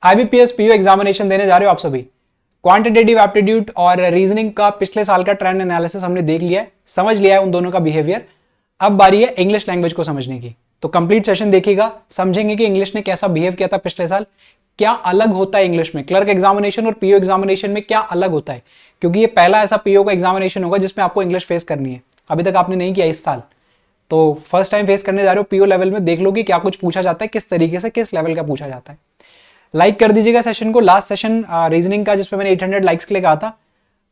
IBPS PO examination देने जा रहे हो आप सभी। क्वांटिटेटिव एप्टीट्यूड और रीजनिंग का पिछले साल का ट्रेंड एनालिसिस हमने देख लिया है, समझ लिया है उन दोनों का बिहेवियर। अब बारी है इंग्लिश लैंग्वेज को समझने की। तो कंप्लीट सेशन देखिएगा, समझेंगे कि इंग्लिश ने कैसा बिहेव किया था पिछले साल, क्या अलग होता है इंग्लिश में, क्लर्क एग्जामिनेशन और पीओ एग्जामिनेशन में क्या अलग होता है, क्योंकि ये पहला ऐसा पीओ का एग्जामिनेशन होगा जिसमें आपको इंग्लिश फेस करनी है। अभी तक आपने नहीं किया इस साल, तो फर्स्ट टाइम फेस करने जा रहे हो पीओ लेवल में। देख लो कि क्या कुछ पूछा जाता है, किस तरीके से, किस लेवल का पूछा जाता है। लाइक कर दीजिएगा सेशन को। लास्ट सेशन रीजनिंग का जिसपे मैंने 800 लाइक्स के लिए कहा था,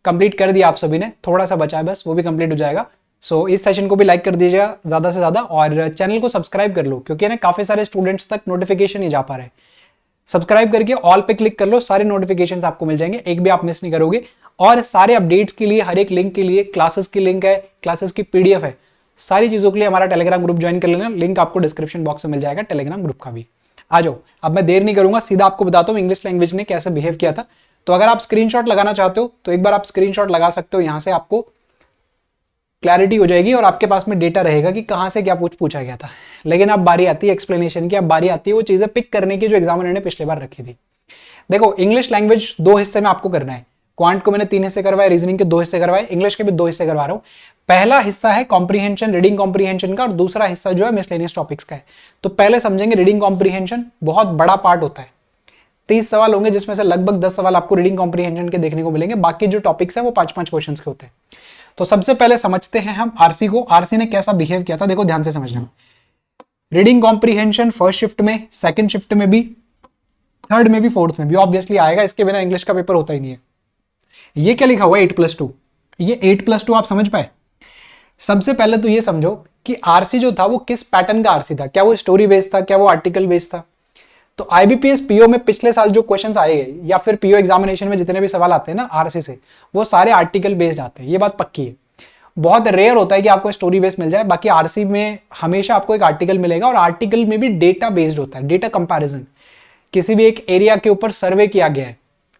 कंप्लीट कर दिया आप सभी ने, थोड़ा सा बचा है बस, वो भी कंप्लीट हो जाएगा। सो इस सेशन को भी लाइक कर दीजिएगा ज़्यादा से ज़्यादा, और चैनल को सब्सक्राइब कर लो, क्योंकि ना काफ़ी सारे स्टूडेंट्स तक नोटिफिकेशन नहीं जा पा रहे। सब्सक्राइब करके ऑल पे क्लिक कर लो, सारे नोटिफिकेशंस आपको मिल जाएंगे, एक भी आप मिस नहीं करोगे। और सारे अपडेट्स के लिए, हर एक लिंक के लिए, क्लासेस की लिंक है, क्लासेस की पीडीएफ है, सारी चीज़ों के लिए हमारा टेलीग्राम ग्रुप ज्वाइन कर लेना। लिंक आपको डिस्क्रिप्शन बॉक्स में मिल जाएगा टेलीग्राम ग्रुप का भी। आ जाओ, अब मैं देर नहीं करूंगा, सीधा आपको बताता हूँ इंग्लिश लैंग्वेज ने कैसे बिहेव किया था। तो अगर आप स्क्रीनशॉट लगाना चाहते हो तो एक बार आप स्क्रीनशॉट लगा सकते हो, यहां से आपको क्लैरिटी हो जाएगी और आपके पास में डेटा रहेगा कि कहां से क्या पूछा गया था। लेकिन अब बारी आती है एक्सप्लेनेशन की, अब बारी आती है वो चीजें पिक करने की जो एग्जामिनर ने पिछले बार रखी थी। देखो, इंग्लिश लैंग्वेज 2 हिस्से में आपको करना है। क्वांट को मैंने 3 हिस्से करवाए, रीजनिंग के 2 हिस्से करवाए, इंग्लिश के भी 2 हिस्से करवा रहा हूं। पहला हिस्सा है कॉम्प्रीहेंशन, रीडिंग कॉम्प्रीहेंशन का, और दूसरा हिस्सा जो है मिसलेनियस टॉपिक्स का है। तो पहले समझेंगे रीडिंग कॉम्प्रीहेंशन, बहुत बड़ा पार्ट होता है। 30 सवाल होंगे जिसमें से लगभग 10 सवाल आपको रीडिंग कॉम्प्रीहेंशन के देखने को मिलेंगे, बाकी जो टॉपिक्स हैं वो 5-5 क्वेश्चंस के होते हैं। तो सबसे पहले समझते हैं हम आरसी को, आरसी ने कैसा बिहेव किया था। देखो ध्यान से समझना, रीडिंग कॉम्प्रीहेंशन फर्स्ट शिफ्ट में, सेकंड शिफ्ट में भी, थर्ड में भी, फोर्थ में भी ऑब्वियसली आएगा, इसके बिना इंग्लिश का पेपर होता ही नहीं है। ये क्या लिखा हुआ है 8+2, ये 8+2 आप समझ पाए। सबसे पहले तो ये समझो कि आरसी जो था वो किस पैटर्न का आरसी था, क्या वो स्टोरी बेस्ड था, क्या वो आर्टिकल बेस्ड था। तो आईबीपीएस पीओ में पिछले साल जो क्वेश्चंस आए गए, या फिर पीओ एग्जामिनेशन में जितने भी सवाल आते हैं ना आरसी से, वो सारे आर्टिकल बेस्ड आते हैं, ये बात पक्की है। बहुत रेयर होता है कि आपको स्टोरी बेस्ड मिल जाए, बाकी आरसी में हमेशा आपको एक आर्टिकल मिलेगा, और आर्टिकल में भी डेटा बेस्ड होता है, डेटा कंपैरिजन, किसी भी एक एरिया के ऊपर सर्वे किया गया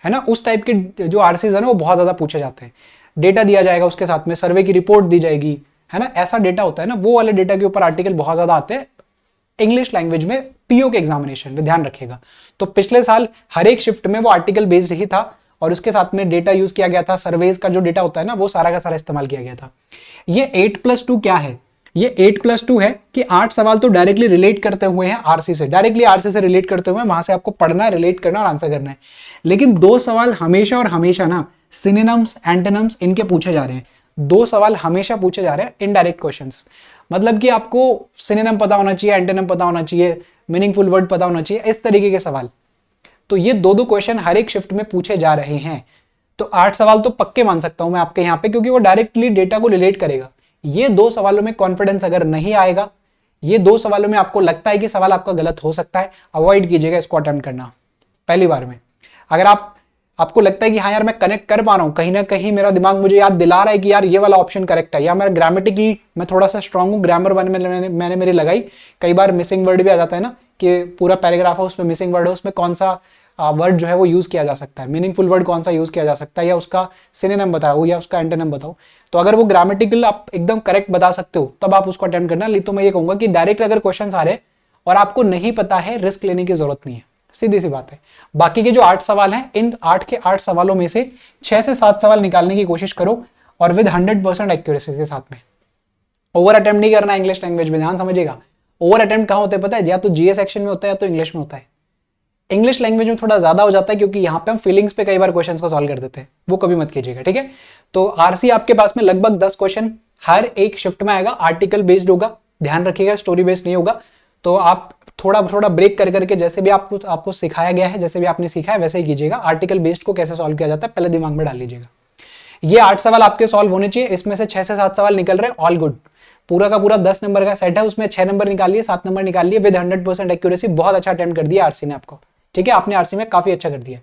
है ना, उस टाइप के जो आरसीज है ना वो बहुत ज्यादा पूछे जाते हैं। डेटा दिया जाएगा, उसके साथ में सर्वे की रिपोर्ट दी जाएगी, है ना, ऐसा डेटा होता है ना, वो वाले डेटा के ऊपर आर्टिकल बहुत ज्यादा आते हैं इंग्लिश लैंग्वेज में पीओ के एग्जामिनेशन में, ध्यान रखिएगा। तो पिछले साल हर एक शिफ्ट में वो आर्टिकल बेस्ड ही था, और उसके साथ में डेटा यूज किया गया था, सर्वेज का जो डेटा होता है ना वो सारा का सारा इस्तेमाल किया गया था। ये 8+2 क्या है, ये 8+2 है कि 8 सवाल तो डायरेक्टली रिलेट करते हुए हैं आरसी से, डायरेक्टली आरसी से रिलेट करते हुए, वहां से आपको पढ़ना है, रिलेट करना और आंसर करना है। लेकिन 2 सवाल हमेशा और हमेशा ना सिनोनिम्स, एंटोनिम्स इनके पूछे जा रहे हैं। 2 सवाल हमेशा पूछे जा रहे हैं इनडायरेक्ट क्वेश्चंस, मतलब कि आपको सिनोनिम पता होना चाहिए, एंटोनिम पता होना चाहिए, मीनिंगफुल वर्ड पता होना चाहिए, इस तरीके के सवाल। तो ये 2-2 क्वेश्चन हर एक शिफ्ट में पूछे जा रहे हैं। तो 8 सवाल तो पक्के मान सकता हूं मैं आपके यहाँ पे, क्योंकि वो डायरेक्टली डेटा को रिलेट करेगा। ये 2 सवालों में कॉन्फिडेंस अगर नहीं आएगा, ये 2 सवालों में आपको लगता है कि सवाल आपका गलत हो सकता है, अवॉइड कीजिएगा इसको अटेम्प्ट करना पहली बार में। अगर आपको लगता है कि हाँ यार मैं कनेक्ट कर पा रहा हूँ, कहीं ना कहीं मेरा दिमाग मुझे याद दिला रहा है कि यार ये वाला ऑप्शन करेक्ट है, या मेरा ग्रामेटिकली मैं थोड़ा सा स्ट्रांग हूँ, ग्रामर वन में मैंने मेरी लगाई, कई बार मिसिंग वर्ड भी आ जाता है ना, कि पूरा पैराग्राफ है उसमें मिसिंग वर्ड है, उसमें कौन सा वर्ड जो है वो यूज किया जा सकता है, मीनिंगफुल वर्ड कौन सा यूज किया जा सकता है, या उसका सिनोनिम बताओ या उसका एंटोनिम बताओ। तो अगर वो ग्रामेटिकल आप एकदम करेक्ट बता सकते हो तब आप उसको अटेम्प्ट करना। तो मैं ये कहूंगा कि डायरेक्ट अगर क्वेश्चन आ रहे और आपको नहीं पता है, रिस्क लेने की जरूरत नहीं है, सीधी सी बात है। बाकी के जो 8 सवाल हैं, इन 8 के 8 सवालों में से 6 से 7 सवाल निकालने की कोशिश करो, और विद 100% एक्यूरेसी के साथ में। ओवर अटेम्प्ट नहीं करना इंग्लिश लैंग्वेज में, ध्यान समझिएगा। ओवर अटेम्प्ट कहां होते हैं पता है, या तो जीएस सेक्शन में होता है या तो इंग्लिश में होता है। इंग्लिश लैंग्वेज में थोड़ा ज्यादा हो जाता है, क्योंकि यहाँ पे हम फीलिंग्स पे कई बार क्वेश्चंस को सॉल्व कर देते हैं, वो कभी मत कीजिएगा, ठीक है। तो आरसी आपके पास में लगभग 10 क्वेश्चन हर एक शिफ्ट में आएगा, आर्टिकल बेस्ड होगा, ध्यान रखिएगा, स्टोरी बेस्ड नहीं होगा। तो आप थोड़ा थोड़ा ब्रेक कर करके, जैसे भी आपको सिखाया गया है, जैसे भी आपने सीखा है वैसे ही कीजिएगा। आर्टिकल बेस्ड को कैसे सॉल्व किया जाता है पहले दिमाग में डाल लीजिएगा। ये 8 सवाल आपके सॉल्व होने चाहिए, इसमें से 6 से 7 सवाल निकल रहे हैं, ऑल गुड। पूरा का पूरा 10 नंबर का सेट है, उसमें 6 नंबर निकाल लिए, 7 नंबर निकाल लिए, विद 100% एक्यूरेसी। बहुत अच्छा अटेम्प्ट कर दिया आरसी ने आपको, ठीक है, आपने आरसी में काफी अच्छा कर दिया।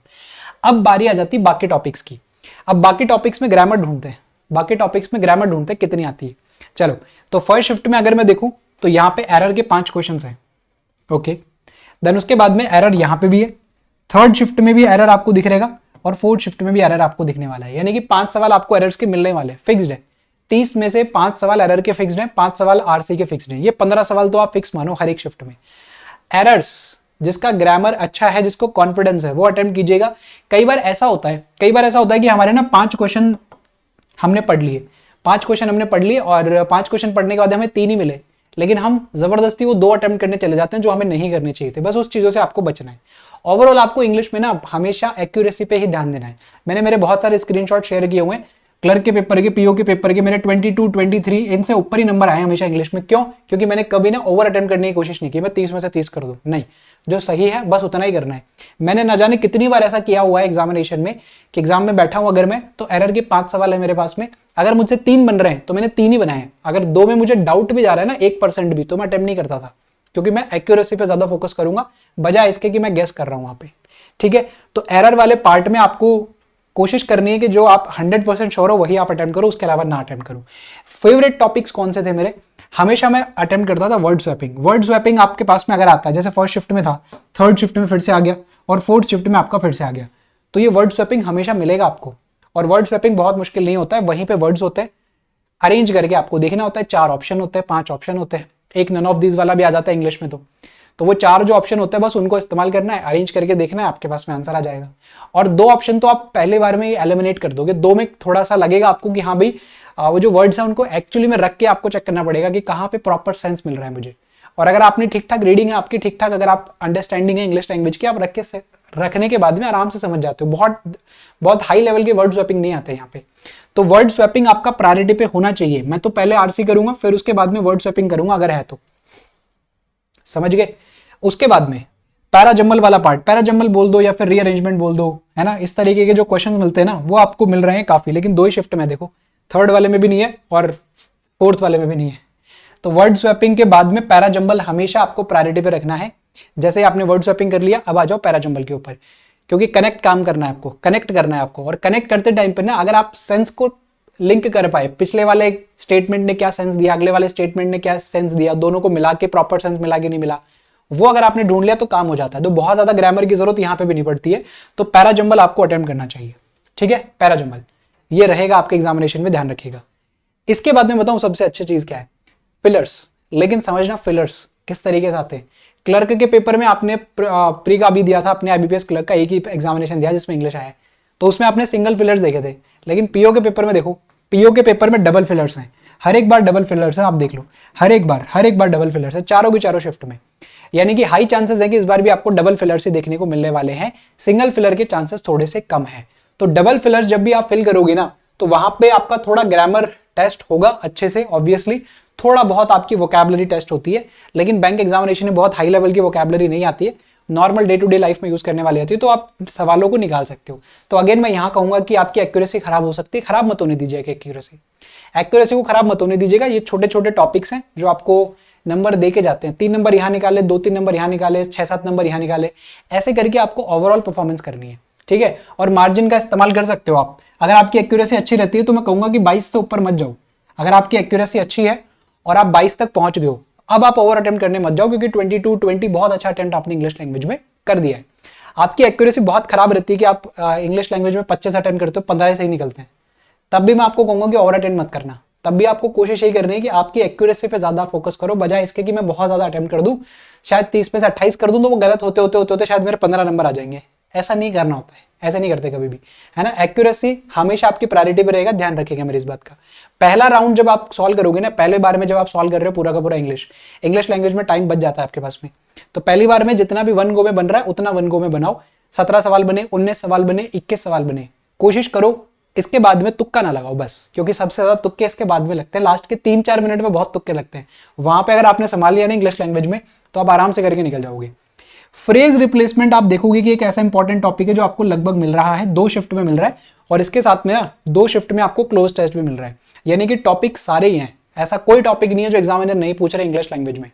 अब बारी आ जाती बाकी टॉपिक्स की। अब बाकी टॉपिक्स में ग्रामर ढूंढते हैं, बाकी टॉपिक्स में ग्रामर ढूंढते हैं कितनी आती है। चलो, तो फर्स्ट शिफ्ट में अगर मैं देखूं तो यहाँ पे एरर के 5 क्वेश्चन हैं, ओके। देन उसके बाद में एरर यहाँ पे भी है, थर्ड शिफ्ट में भी एरर आपको दिख रहेगा, और फोर्थ शिफ्ट में भी एरर आपको दिखने वाला है। यानी कि 5 सवाल आपको एरर्स के मिलने वाले, फिक्स्ड है। 30 में से 5 सवाल एरर के फिक्स्ड हैं, 5 सवाल आरसी के फिक्स्ड हैं। ये 15 सवाल तो आप फिक्स मानो हर एक शिफ्ट में। एरर्स जिसका ग्रामर अच्छा है, जिसको कॉन्फिडेंस है, वो अटेम्प्ट कीजिएगा। कई बार ऐसा होता है कि हमारे ना 5 क्वेश्चन हमने पढ़ लिए, 5 क्वेश्चन हमने पढ़ लिए और 5 क्वेश्चन पढ़ने के बाद हमें 3 ही मिले, लेकिन हम जबरदस्ती वो 2 अटेम्प्ट करने चले जाते हैं जो हमें नहीं करने चाहिए थे। बस उस चीजों से आपको बचना है। ओवरऑल आपको इंग्लिश में ना हमेशा एक्यूरेसी पे ही ध्यान देना है। मैंने मेरे बहुत सारे स्क्रीनशॉट शेयर किए हुए हैं, क्लर्क के पेपर के, पीओ के पेपर के, मेरे 22, 23 इनसे ऊपर ही नंबर आए हमेशा इंग्लिश में। क्यों? क्योंकि मैंने कभी ना ओवर अटेम्प्ट करने की कोशिश नहीं की, मैं 30 में से 30 कर दूं, नहीं, जो सही है बस उतना ही करना है। मैंने ना जाने कितनी बार ऐसा किया हुआ है एग्जामिनेशन में कि एग्जाम में बैठा हूं अगर मैं, तो एरर के 5 सवाल है मेरे पास में, अगर मुझसे 3 बन रहे हैं तो मैंने 3 ही बनाए। अगर 2 में मुझे डाउट भी जा रहा है ना 1% भी, तो मैं अटेम्प्ट नहीं करता था, क्योंकि मैं एक्यूरेसी पे ज्यादा फोकस करूंगा बजाय इसके कि मैं गेस कर रहा हूं वहां पे। ठीक है, तो एरर वाले पार्ट में आपको कोशिश करनी है कि जो आप 100% श्योर हो वही आप अटेम्प्ट करो, उसके अलावा ना अटेम्प्ट करो। फेवरेट टॉपिक्स कौन से थे मेरे? हमेशा मैं अटेम्प्ट करता था वर्ड स्वैपिंग। वर्ड स्वैपिंग आपके पास में अगर आता है, जैसे फर्स्ट शिफ्ट में था, थर्ड शिफ्ट में फिर से आ गया और फोर्थ शिफ्ट में आपका फिर से आ गया, तो ये वर्ड स्वैपिंग हमेशा मिलेगा आपको। और वर्ड स्वैपिंग बहुत मुश्किल नहीं होता है, वहीं पे वर्ड्स होते हैं, अरेंज करके आपको देखना होता है। 4 ऑप्शन होते हैं, 5 ऑप्शन होते हैं, एक नन ऑफ दिस वाला भी आ जाता है इंग्लिश में। तो वो 4 जो ऑप्शन होते हैं बस उनको इस्तेमाल करना है, अरेंज करके देखना है, आपके पास में आंसर आ जाएगा। और 2 ऑप्शन तो आप पहले बार में एलिमिनेट कर दोगे, 2 में थोड़ा सा लगेगा आपको कि हाँ भाई वो जो वर्ड्स हैं उनको एक्चुअली में रख के आपको चेक करना पड़ेगा कि कहाँ पे प्रॉपर सेंस मिल रहा है मुझे। और अगर आपने ठीक ठाक रीडिंग है आपकी, ठीक ठाक अगर आप अंडरस्टैंडिंग है इंग्लिश लैंग्वेज की, आप रखने के बाद में आराम से समझ जाते हो। बहुत हाई लेवल के वर्ड स्वैपिंग नहीं आते यहाँ पे। तो वर्ड स्वैपिंग आपका प्रायोरिटी पे होना चाहिए। मैं तो पहले आरसी करूंगा, फिर उसके बाद में वर्ड स्वैपिंग करूंगा अगर है तो, समझ गए। उसके बाद में पैराजम्बल वाला पार्ट, पैराजम्बल बोल दो या फिर रीअरेंजमेंट बोल दो, है ना, इस तरीके के जो क्वेश्चंस मिलते हैं ना वो आपको मिल रहे हैं काफी, लेकिन 2 ही शिफ्ट में, देखो थर्ड वाले में भी नहीं है और फोर्थ वाले में भी नहीं है। तो वर्ड स्वैपिंग के बाद में पैराजम्बल हमेशा आपको प्रायोरिटी पे रखना है। जैसे आपने वर्ड स्वैपिंग कर लिया, अब आ जाओ पैराजम्बल के ऊपर, क्योंकि कनेक्ट काम करना है आपको, कनेक्ट करना है आपको। और कनेक्ट करते टाइम पे ना अगर आप सेंस को लिंक कर पाए, पिछले वाले स्टेटमेंट ने क्या सेंस दिया, अगले वाले स्टेटमेंट ने क्या सेंस दिया, दोनों को मिला के प्रॉपर सेंस मिला के नहीं मिला, वो अगर आपने ढूंढ लिया तो काम हो जाता है। तो बहुत ज्यादा ग्रामर की जरूरत यहाँ पे भी नहीं पड़ती है। तो पैराजम्बल आपको अटेम्प्ट करना चाहिए। ठीक है, पैराजम्बल ये रहेगा आपके एग्जामिनेशन में, ध्यान रखिएगा। इसके बाद में बताऊं सबसे अच्छी चीज क्या है, फिलर्स। लेकिन समझना फिलर्स किस तरीके से आते हैं। क्लर्क के पेपर में आपने प्री का भी दिया था, अपने आईबीपीएस क्लर्क का एक ही एग्जामिनेशन दिया जिसमें इंग्लिश आया है, तो उसमें आपने सिंगल फिलर्स देखे थे। लेकिन पीओ के पेपर में देखो, पीओ के पेपर में डबल फिलर्स हैं, हर एक बार डबल फिलर्स हैं, आप देख लो, हर एक बार डबल फिलर्स है, चारों की चारों शिफ्ट में। यानी कि हाई चांसेस है कि इस बार भी आपको डबल फिलर्स ही देखने को मिलने वाले हैं, सिंगल फिलर के चांसेस थोड़े से कम है। तो डबल फिलर्स जब भी आप फिल करोगे ना, तो वहां पे आपका थोड़ा ग्रामर टेस्ट होगा अच्छे से, ऑब्वियसली थोड़ा बहुत आपकी वोकैबुलरी टेस्ट होती है, लेकिन बैंक एग्जामिनेशन में बहुत हाई लेवल की वोकैबुलरी नहीं आती है, normal day to day life में यूज करने वाली आती है, तो आप सवालों को निकाल सकते हो। तो अगेन मैं यहाँ कहूंगा कि आपकी एक्यूरेसी खराब हो सकती है, खराब मत होने दीजिएगा एक्यूरेसी को खराब मत होने दीजिएगा। ये छोटे छोटे टॉपिक्स हैं जो आपको नंबर दे के जाते हैं, 3 नंबर यहाँ निकाले, 2-3 नंबर यहाँ निकाले, 6-7 नंबर यहाँ निकाले, ऐसे करके आपको ओवरऑल परफॉर्मेंस करनी है। ठीक है, और मार्जिन का इस्तेमाल कर सकते हो आप। अगर आपकी एक्यूरेसी अच्छी रहती है तो मैं कहूंगा कि 22 से ऊपर मत जाओ। अगर आपकी एक्यूरेसी अच्छी है और आप 22 तक पहुंच गए हो, अब आप ओवर अटेम्प्ट करने मत जाओ, क्योंकि 22-20 बहुत अच्छा अटेम्प्ट आपने इंग्लिश लैंग्वेज में कर दिया है। आपकी एक्यूरेसी बहुत खराब रहती है कि आप इंग्लिश लैंग्वेज में 25 अटेम्प्ट करते हो, 15 से ही निकलते हैं, तब भी मैं आपको कहूंगा कि ओवर अटेम्प्ट मत करना। तब भी आपको कोशिश यही करनी है कि आपकी एक्यूरेसी पे ज्यादा फोकस करो, बजाय इसके कि मैं बहुत ज्यादा अटेम्प्ट कर दूं, शायद 30 में से 28 कर दूं तो वो गलत होते होते शायद मेरे 15 नंबर आ जाएंगे। ऐसा नहीं करना होता है, ऐसे नहीं करते कभी भी, है ना। एक्यूरेसी हमेशा आपकी प्रायोरिटी पे रहेगा, ध्यान रखिएगा मेरी इस बात का। पहला राउंड जब आप सॉल्व करोगे ना, पहले बार में जब आप सॉल्व कर रहे हो पूरा का पूरा इंग्लिश लैंग्वेज में टाइम बच जाता है आपके पास में, तो पहली बार में जितना भी 1 गो में बन रहा है उतना 1 गो में बनाओ। 17 सवाल बने, 19 सवाल बने, 21 सवाल बने, कोशिश करो इसके बाद में तुक्का ना लगाओ बस, क्योंकि सबसे ज्यादा तुक्के इसके बाद में लगते हैं, लास्ट के 3-4 मिनट में बहुत तुक्के लगते हैं। वहां पे अगर आपने संभाल लिया ना इंग्लिश लैंग्वेज में, तो आप आराम से करके निकल जाओगे। फ्रेज रिप्लेसमेंट आप देखोगे कि एक ऐसा इंपॉर्टेंट टॉपिक है जो आपको लगभग मिल रहा है, 2 शिफ्ट में मिल रहा है, और इसके साथ में ना 2 शिफ्ट में आपको क्लोज टेस्ट भी मिल रहा है। यानी कि टॉपिक सारे ही हैं, ऐसा कोई टॉपिक नहीं है जो एग्जामिनर नहीं पूछ रहे इंग्लिश लैंग्वेज में।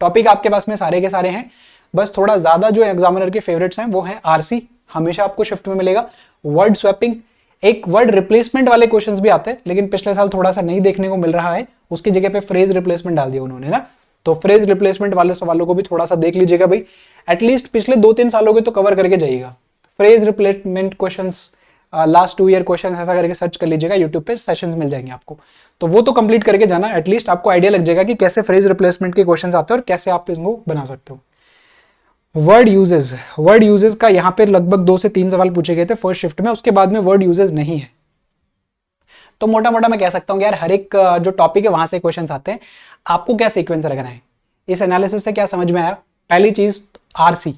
टॉपिक आपके पास में सारे के सारे हैं, बस थोड़ा ज्यादा जो एग्जामिनर के फेवरेट्स हैं वो है आरसी, हमेशा आपको शिफ्ट में मिलेगा। वर्ड स्वैपिंग, एक वर्ड रिप्लेसमेंट वाले क्वेश्चंस भी आते हैं, लेकिन पिछले साल थोड़ा सा नहीं देखने को मिल रहा है, उसकी जगह पे फ्रेज रिप्लेसमेंट डाल दिया उन्होंने ना, तो फ्रेज रिप्लेसमेंट वाले सवालों को भी थोड़ा सा देख लीजिएगा भाई, एटलीस्ट पिछले 2-3 सालों के तो कवर करके जाइएगा। Phrase replacement questions, last 2 year question ऐसा करके सर्च कर लीजिएगा, यूट्यूब पे सेशंस मिल जाएंगे आपको, तो वो तो कंप्लीट करके जाना, एटलीस्ट आपको आइडिया लग जाएगा कि कैसे फ्रेज रिप्लेसमेंट के क्वेश्चंस आते हैं और कैसे आप इसको बना सकते हो। वर्ड यूजेस का यहाँ पे लगभग 2 से 3 सवाल पूछे गए थे फर्स्ट शिफ्ट में, उसके बाद में वर्ड यूजेस नहीं है। तो मोटा मोटा मैं कह सकता हूँ यार हर एक जो टॉपिक है वहां से क्वेश्चंस आते हैं। आपको क्या सीक्वेंस रखना है, इस एनालिसिस से क्या समझ में आया? पहली चीज आरसी।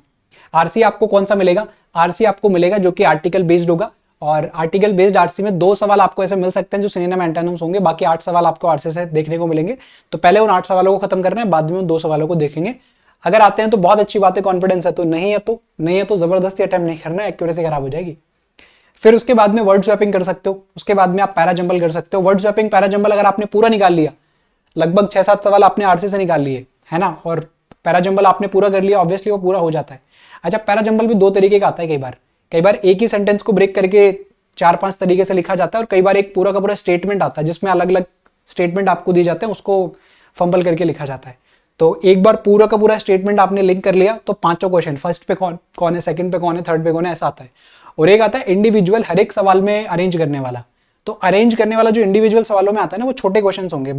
आरसी आपको कौन सा मिलेगा? आरसी आपको मिलेगा जो कि आर्टिकल बेस्ड होगा, और आर्टिकल बेस्ड आरसी में 2 सवाल आपको ऐसे मिल सकते हैं जो सिनोनिम एंटोनिम्स होंगे, बाकी 8 सवाल आपको आरसी से देखने को मिलेंगे। तो पहले उन 8 सवालों को खत्म करना है, बाद में उन 2 सवालों को देखेंगे। अगर आते हैं तो बहुत अच्छी बात है, कॉन्फिडेंस है, तो नहीं है तो जबरदस्ती अटेम्प्ट नहीं करना है, एक्यूरेसी खराब हो जाएगी। फिर उसके बाद में वर्ड स्वैपिंग कर सकते हो, उसके बाद में आप पैराजंबल कर सकते हो। वर्ड स्वैपिंग पैराजंबल अगर आपने पूरा निकाल लिया, लगभग 6-7 सवाल आपने आरसी से निकाल लिए है ना, और पैराजंबल आपने पूरा कर लिया, ऑब्वियसली वो पूरा हो जाता है। अच्छा, पैराजंबल भी 2 तरीके का आता है। कई बार एक ही सेंटेंस को ब्रेक करके 4-5 तरीके से लिखा जाता है, और कई बार एक पूरा का पूरा स्टेटमेंट आता है जिसमें अलग अलग स्टेटमेंट आपको दिए जाते हैं, उसको फंबल करके लिखा जाता है। तो एक बार पूरा का पूरा स्टेटमेंट आपने लिंक कर लिया तो 5 क्वेश्चन, फर्स्ट पे कौन है, सेकंड पे कौन है, थर्ड पे कौन है, ऐसा आता है। और एक आता है इंडिविजुअल, हर एक सवाल में अरेंज करने वाला। तो अरेंज करने वाला जो इंडिविजुअल सवालों में आता है ना, वो छोटे क्वेश्चन होंगे,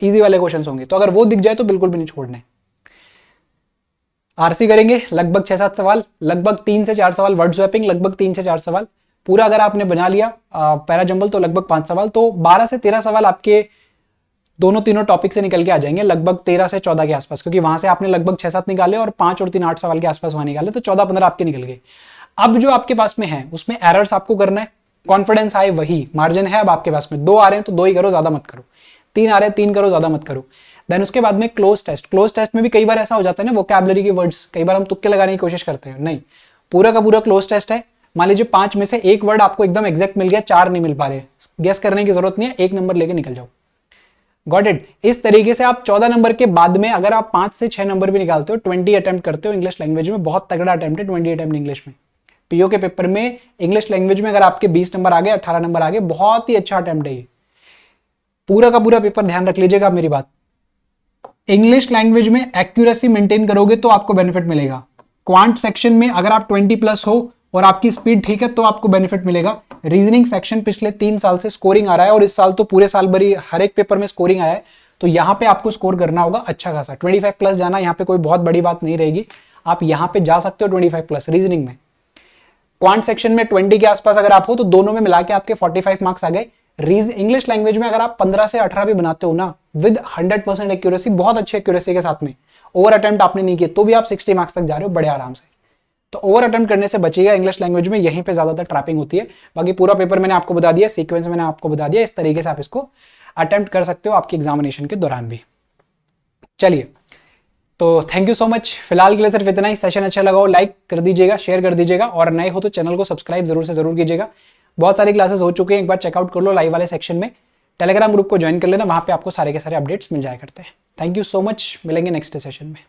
इजी वाले क्वेश्चन होंगे, तो अगर वो दिख जाए तो बिल्कुल भी नहीं छोड़ने। आरसी करेंगे लगभग 6-7 सवाल, लगभग 3 से 4 सवाल वर्ड स्वैपिंग, लगभग 3 से 4 सवाल पूरा अगर आपने बना लिया पैराजंबल तो लगभग 5 सवाल, तो 12 से 13 सवाल आपके तीनों टॉपिक से निकल के आ जाएंगे, लगभग 13 से 14 के आसपास, क्योंकि वहां से आपने लगभग 6-7 निकाले और 5 और 3 8 सवाल के आसपास वहां निकाले, तो 14-15 आपके निकल गए। अब जो आपके पास में है उसमें एरर्स आपको करना है, कॉन्फिडेंस आए वही मार्जिन है। अब आपके पास में 2 आ रहे हैं तो 2 ही करो, ज्यादा मत करो। 3 आ रहे हैं 3 करो, ज्यादा मत करो। देन उसके बाद में क्लोज टेस्ट में भी कई बार ऐसा हो जाता है ना, वोकैबुलरी के वर्ड्स कई बार हम तुक्के लगाने की कोशिश करते हैं, नहीं, पूरा का पूरा क्लोज टेस्ट है। मान लीजिए 5 में से एक वर्ड आपको एकदम एग्जैक्ट मिल गया, 4 नहीं मिल पा रहे, गेस करने की जरूरत नहीं है, 1 नंबर लेके निकल जाओ। Got it? इस तरीके से आप 14 नंबर के बाद में अगर आप 5 से 6 नंबर भी निकालते हो, 20 अटेम्प्ट करते हो इंग्लिश लैंग्वेज में, बहुत तगड़ा अटेम्प्ट है 20 अटेम्प्ट इंग्लिश में। पीओ के पेपर में इंग्लिश लैंग्वेज में अगर आपके 20 नंबर आ गए, 18 नंबर आ गए, बहुत ही अच्छा अटेम्प्ट है ये। पूरा का पूरा पेपर ध्यान रख लीजिएगा मेरी बात। इंग्लिश लैंग्वेज में एक्यूरेसी मेंटेन करोगे तो आपको बेनिफिट मिलेगा। क्वांट सेक्शन में अगर आप 20 प्लस हो और आपकी स्पीड ठीक है तो आपको बेनिफिट मिलेगा। रीजनिंग सेक्शन पिछले 3 साल से स्कोरिंग आ रहा है, और इस साल तो पूरे साल भर हर एक पेपर में स्कोरिंग आया है, तो यहाँ पे आपको स्कोर करना होगा अच्छा खासा। 25 प्लस जाना यहाँ पे कोई बहुत बड़ी बात नहीं रहेगी, आप यहाँ पे जा सकते हो 25 प्लस रीजनिंग में। क्वांट सेक्शन में 20 के आसपास अगर आप हो तो दोनों में मिला के आपके 45 मार्क्स आ गए। इंग्लिश लैंग्वेज में अगर आप 15 से 18 भी बनाते हो ना, विद 100% एक्यूरेसी, बहुत अच्छी एक्यूरेसी के साथ में, ओवर अटेम्प्ट आपने नहीं किए तो भी आप 60 मार्क्स तक जा रहे हो बड़े आराम से। तो ओवर अटेम्प्ट करने से बचिएगा, इंग्लिश लैंग्वेज में यहीं पे ज्यादातर ट्रैपिंग होती है। बाकी पूरा पेपर मैंने आपको बता दिया, सीक्वेंस मैंने आपको बता दिया, इस तरीके से आप इसको अटेम्प्ट कर सकते हो आपकी एग्जामिनेशन के दौरान भी। चलिए, तो थैंक यू सो मच। फिलहाल के लिए सिर्फ इतना ही। सेशन अच्छा लगा हो लाइक कर दीजिएगा, शेयर कर दीजिएगा, और नए हो तो चैनल को सब्सक्राइब जरूर से जरूर कीजिएगा। बहुत सारी क्लासेस हो चुके हैं, एक बार चेकआउट कर लो लाइव वाले सेक्शन में। टेलीग्राम ग्रुप को ज्वाइन कर लेना, वहां पे आपको सारे के सारे अपडेट्स मिल जाया करते हैं। थैंक यू सो मच, मिलेंगे नेक्स्ट सेशन में।